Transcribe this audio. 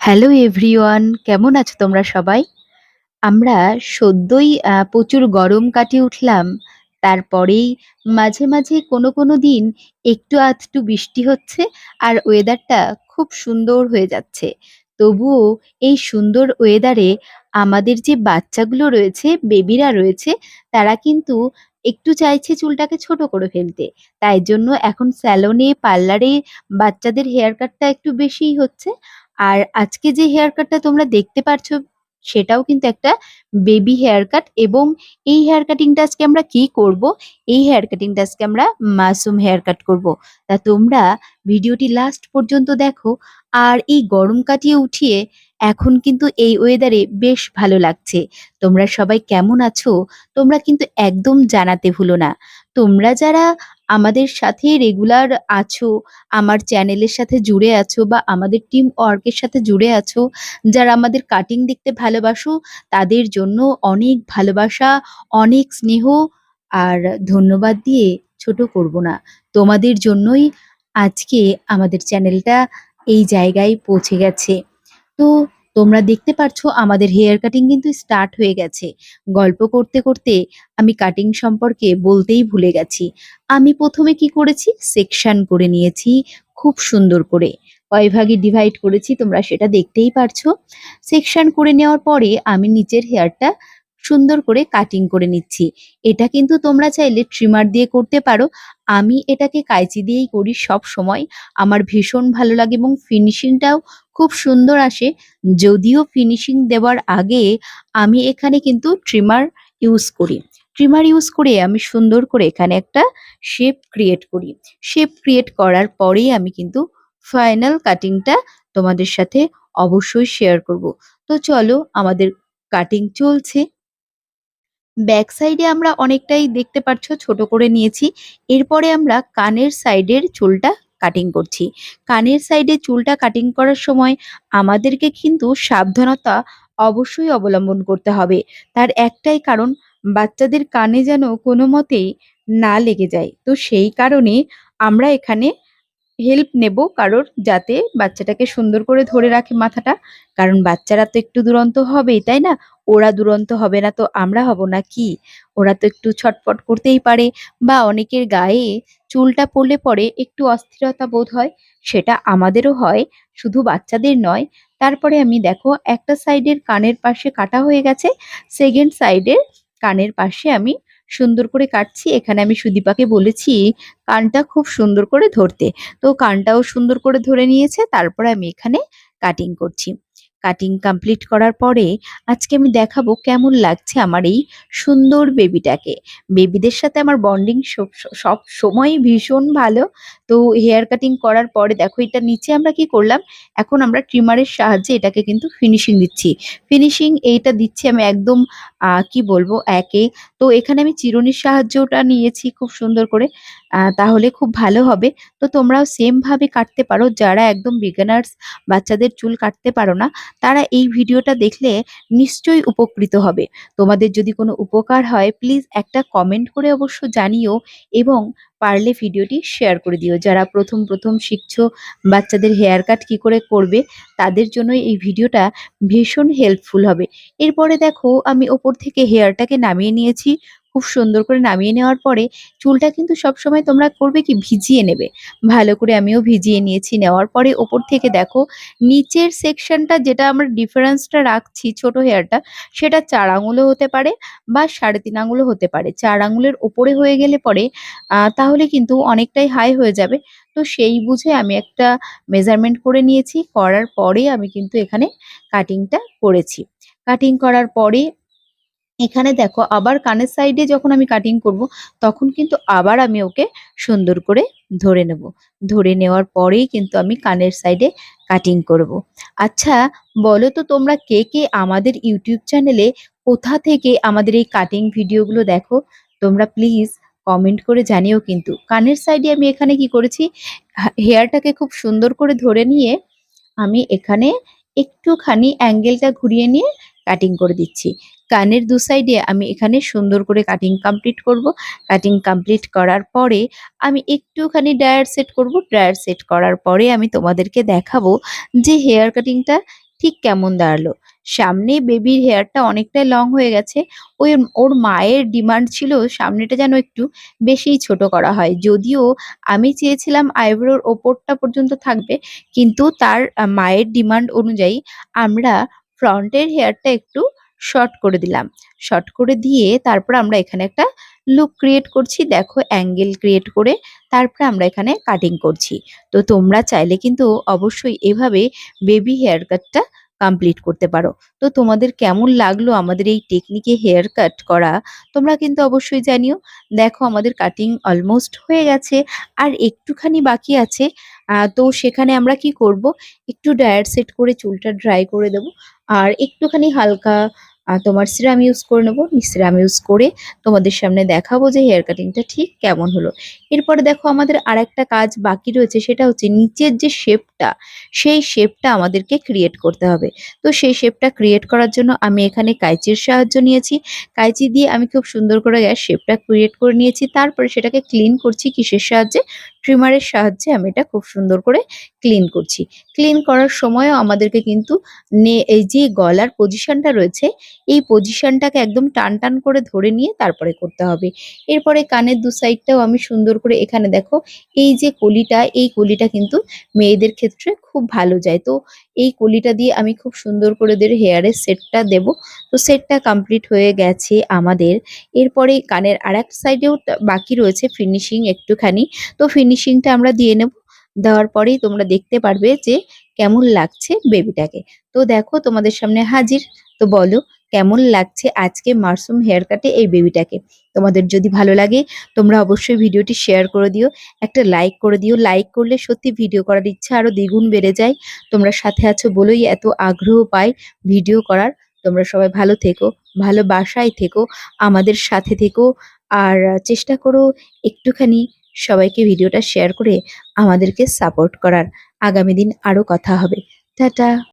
Hello everyone, কেমন আছো তোমরা সবাই? আমরা সদ্যই প্রচুর গরম কাটিয়ে উঠলাম। তারপরেই মাঝে মাঝে কোনো দিন একটু আধটু বৃষ্টি হচ্ছে আর ওয়েদারটা খুব সুন্দর হয়ে যাচ্ছে। তবুও এই সুন্দর ওয়েদারে আমাদের যে বাচ্চাগুলো রয়েছে, বেবিরা রয়েছে, তারা কিন্তু একটু চাইছে চুলটাকে ছোট করে ফেলতে। তাই জন্য এখন স্যালনে, পার্লারে বাচ্চাদের হেয়ার কাটটা একটু বেশিই হচ্ছে। আর আজকে যে হেয়ার কাটটা তোমরা দেখতে পারছো সেটাও কিন্তু একটা বেবি হেয়ার কাট, এবং এই হেয়ার কাটিংটা আজকে আমরা কি করব? এই হেয়ার কাটিংটা আজকে আমরা মাসুম হেয়ার কাট করব। তা তোমরা ভিডিওটি লাস্ট পর্যন্ত দেখো। আর এই গরম কাটিয়ে উঠিয়ে এখন কিন্তু এই ওয়েদারে বেশ ভালো লাগছে। তোমরা সবাই কেমন আছো? তোমরা কিন্তু একদম জানাতে ভুলো না। তোমরা যারা আমাদের সাথে রেগুলার আছো, আমার চ্যানেলের সাথে জুড়ে আছো বা আমাদের টিম ওয়ার্কের সাথে জুড়ে আছো, যারা আমাদের কাটিং দেখতে ভালোবাসো, তাদের জন্য অনেক ভালোবাসা, অনেক স্নেহ আর ধন্যবাদ দিয়ে ছোট করব না। তোমাদের জন্যই আজকে আমাদের চ্যানেলটা এই জায়গায় পৌঁছে গেছে। তো তোমরা দেখতে পারছো আমাদের হেয়ার কাটিং কিন্তু স্টার্ট হয়ে গেছে। গল্প করতে করতে আমি কাটিং সম্পর্কে বলতেই ভুলে গেছি। আমি প্রথমে কি করেছি, সেকশন করে নিয়েছি খুব সুন্দর করে। কয় ভাগে ডিভাইড করেছি তোমরা সেটা দেখতেই পারছো। সেকশন করে নেওয়ার পরে আমি নিচের হেয়ারটা সুন্দর করে কাটিং করে নিচ্ছি। এটা কিন্তু তোমরা চাইলে ট্রিমার দিয়ে করতে পারো। আমি এটাকে কাঁচি দিয়েই করি সব সময়। আমার ভীষণ ভালো লাগে এবং ফিনিশিংটাও খুব সুন্দর আসে। যদিও ফিনিশিং দেওয়ার আগে আমি এখানে কিন্তু ট্রিমার ইউজ করি। ট্রিমার ইউজ করে আমি সুন্দর করে এখানে একটা শেপ ক্রিয়েট করি। শেপ ক্রিয়েট করার পরেই আমি কিন্তু ফাইনাল কাটিংটা তোমাদের সাথে অবশ্যই শেয়ার করব। তো চলো, আমাদের কাটিং চলছে। ব্যাক সাইডে আমরা অনেকটাই দেখতে পাচ্ছ ছোট করে নিয়েছি। এরপরে আমরা কানের সাইডের চুলটা কাটিং করছি। কানের সাইডে চুলটা কাটিং করার সময় আমাদেরকে কিন্তু সাবধানতা অবশ্যই অবলম্বন করতে হবে। তার একটাই কারণ, বাচ্চাদের কানে যেন কোনো মতেই না লেগে যায়। তো সেই কারণে আমরা এখানে হেল্প নেব কারোর, যাতে বাচ্চাটাকে সুন্দর করে ধরে রাখে মাথাটা। কারণ বাচ্চারা তো একটু দুরন্ত হবেই, তাই না? ওরা দুরন্ত হবে না তো আমরা হব না কি? ওরা তো একটু ছটফট করতেই পারে, বা অনেকের গায়ে চুলটা পড়লে পরে একটু অস্থিরতা বোধ হয়। সেটা আমাদেরও হয়, শুধু বাচ্চাদের নয়। তারপরে আমি দেখো একটা সাইডের কানের পাশে কাটা হয়ে গেছে, সেকেন্ড সাইডের কানের পাশে আমি সুন্দর করে কাটছি। এখানে আমি সুদীপাকে বলেছি কানটা খুব সুন্দর করে ধরতে। তো কানটাও সুন্দর করে ধরে নিয়েছে। তারপরে আমি এখানে কাটিং করছি। কাটিং কমপ্লিট করার পরে আজকে আমি দেখাবো কেমন লাগছে আমার এই সুন্দর বেবিটাকে। বেবিদের সাথে আমার বন্ডিং সব সময় ভীষণ ভালো। তো হেয়ার কাটিং করার পরে দেখো এটা নিচে আমরা কি করলাম, এখন আমরা ট্রিমারের সাহায্যে এটাকে কিন্তু ফিনিশিং দিচ্ছি। ফিনিশিং এইটা দিচ্ছি আমি একদম কি বলবো একে। তো এখানে আমি চিরুনির সাহায্যটা নিয়েছি খুব সুন্দর করে, তাহলে খুব ভালো হবে। তো তোমরাও সেম ভাবে কাটতে পারো। যারা একদম বিগিনার্স, বাচ্চাদের চুল কাটতে পারো না, তারা এই ভিডিওটা দেখলে নিশ্চয়ই উপকৃত হবে। তোমাদের যদি কোনো উপকার হয় প্লিজ একটা কমেন্ট করে অবশ্য জানিও, এবং পারলে ভিডিওটি শেয়ার করে দিও। যারা প্রথম শিখছো বাচ্চাদের হেয়ার কাট কি করে করবে, তাদের জন্য এই ভিডিওটা ভীষণ হেল্পফুল হবে। এরপরে দেখো আমি ওপর থেকে হেয়ারটাকে নামিয়ে নিয়েছি। খুব সুন্দর করে নামিয়ে নেওয়ার পরে চুলটা কিন্তু সবসময় তোমরা করবে কি, ভিজিয়ে নেবে। ভালো করে আমিও ভিজিয়ে নিয়েছি। নেওয়ার পরে ওপর থেকে দেখো নিচের সেকশনটা, যেটা আমরা ডিফারেন্সটা রাখছি ছোট হেয়ারটা, সেটা 4 আঙুলও হতে পারে বা 3.5 আঙুলও হতে পারে। 4 আঙুলের ওপরে হয়ে গেলে পরে তাহলে কিন্তু অনেকটাই হাই হয়ে যাবে। তো সেই বুঝে আমি একটা মেজারমেন্ট করে নিয়েছি। করার পরে আমি কিন্তু এখানে কাটিংটা করেছি। কাটিং করার পরে এখানে দেখো আবার কানের সাইডে যখন আমি কাটিং করব, তখন কিন্তু আবার আমি ওকে সুন্দর করে ধরে নেব। ধরে নেওয়ার পরেই কিন্তু আমি কানের সাইডে কাটিং করব। আচ্ছা, বলো তো তোমরা কে কে আমাদের ইউটিউব চ্যানেলে কোথা থেকে আমাদের এই কাটিং ভিডিওগুলো দেখো? তোমরা প্লিজ কমেন্ট করে জানিও। কিন্তু কানের সাইডে আমি এখানে কি করেছি, হেয়ারটাকে খুব সুন্দর করে ধরে নিয়ে আমি এখানে একটুখানি অ্যাঙ্গেলটা ঘুরিয়ে নিয়ে কাটিং করে দিচ্ছি। কানের দু সাইডে আমি এখানে সুন্দর করে কাটিং কমপ্লিট করব। কাটিং কমপ্লিট করার পরে আমি একটুখানি ড্রায়ার সেট করব। ড্রায়ার সেট করার পরে আমি তোমাদেরকে দেখাবো যে হেয়ার কাটিংটা ঠিক কেমন দাঁড়ালো। সামনে বেবির হেয়ারটা অনেকটাই লং হয়ে গেছে। ওই ওর মায়ের ডিমান্ড ছিল সামনেটা যেন একটু বেশিই ছোট করা হয়। যদিও আমি চেয়েছিলাম আইব্রোর ওপরটা পর্যন্ত থাকবে, কিন্তু তার মায়ের ডিমান্ড অনুযায়ী আমরা ফ্রন্টের হেয়ারটা একটু শর্ট করে দিলাম। শর্ট করে দিয়ে তারপর আমরা এখানে একটা লুক ক্রিয়েট করছি। দেখো অ্যাঙ্গেল ক্রিয়েট করে তারপরে আমরা এখানে কাটিং করছি। তো তোমরা চাইলে কিন্তু অবশ্যই এভাবে বেবি হেয়ার কাটটা কমপ্লিট করতে পারো। তো তোমাদের কেমন লাগলো আমাদের এই টেকনিকে হেয়ার কাট করা, তোমরা কিন্তু অবশ্যই জানিও। দেখো আমাদের কাটিং অলমোস্ট হয়ে গেছে, আর একটুখানি বাকি আছে। তো সেখানে আমরা কি করব, একটু ড্রায়ার সেট করে চুলটা ড্রাই করে দেব, আর একটুখানি হালকা তোমার সিরাম ইউজ করে নেবো। সিরাম ইউজ করে তোমাদের সামনে দেখাবো যে হেয়ার কাটিংটা ঠিক কেমন হলো। এরপরে দেখো আমাদের আরেকটা কাজ বাকি রয়েছে, সেটা হচ্ছে নিচের যে শেপটা, সেই শেপটা আমাদেরকে ক্রিয়েট করতে হবে। তো সেই শেপটা ক্রিয়েট করার জন্য আমি এখানে কাঁচির সাহায্য নিয়েছি। কাঁচি দিয়ে আমি খুব সুন্দর করে শেপটা ক্রিয়েট করে নিয়েছি। তারপরে সেটাকে ক্লিন করছি কিসের সাহায্যে? ট্রিমারের সাহায্যে আমি এটা খুব সুন্দর করে ক্লিন করছি। ক্লিন করার সময়ও আমাদেরকে কিন্তু এই যে গলার পজিশনটা রয়েছে, এই পজিশনটাকে একদম টান টান করে ধরে নিয়ে তারপরে করতে হবে। এরপরে কানের দু সাইডটাও আমি সুন্দর করে এখানে দেখো, এই যে কলিটা, এই কলিটা কিন্তু মেয়েদের ক্ষেত্রে খুব ভালো যায়। তো এই কলিটা দিয়ে আমি খুব সুন্দর করে ওদের হেয়ারের সেটটা দেব। তো সেটটা কমপ্লিট হয়ে গেছে আমাদের। এরপরে কানের আরেক সাইডেও বাকি রয়েছে ফিনিশিং একটুখানি। তো ফিনিশিংটা আমরা দিয়ে নেব। দেওয়ার পরেই তোমরা দেখতে পারবে যে কেমন লাগছে বেবিটাকে। তো দেখো তোমাদের সামনে হাজির। তো বলো কেমন লাগছে আজকে মাসুম হেয়ার কাটে এই বেবিটাকে। তোমাদের যদি ভালো লাগে তোমরা অবশ্যই ভিডিওটি শেয়ার করে দিও, একটা লাইক করে দিও। লাইক করলে সত্যি ভিডিও করার ইচ্ছা আরো দ্বিগুণ বেড়ে যায়। তোমরা সাথে আছো বলেই এত আগ্রহ পাই ভিডিও করার। তোমরা সবাই ভালো থেকো, ভালোবাসায় থেকো, আমাদের সাথে থেকো। আর চেষ্টা করো একটুখানি সবাইকে ভিডিওটা শেয়ার করে আমাদেরকে সাপোর্ট করার। আগামী দিন আরো কথা হবে। টাটা।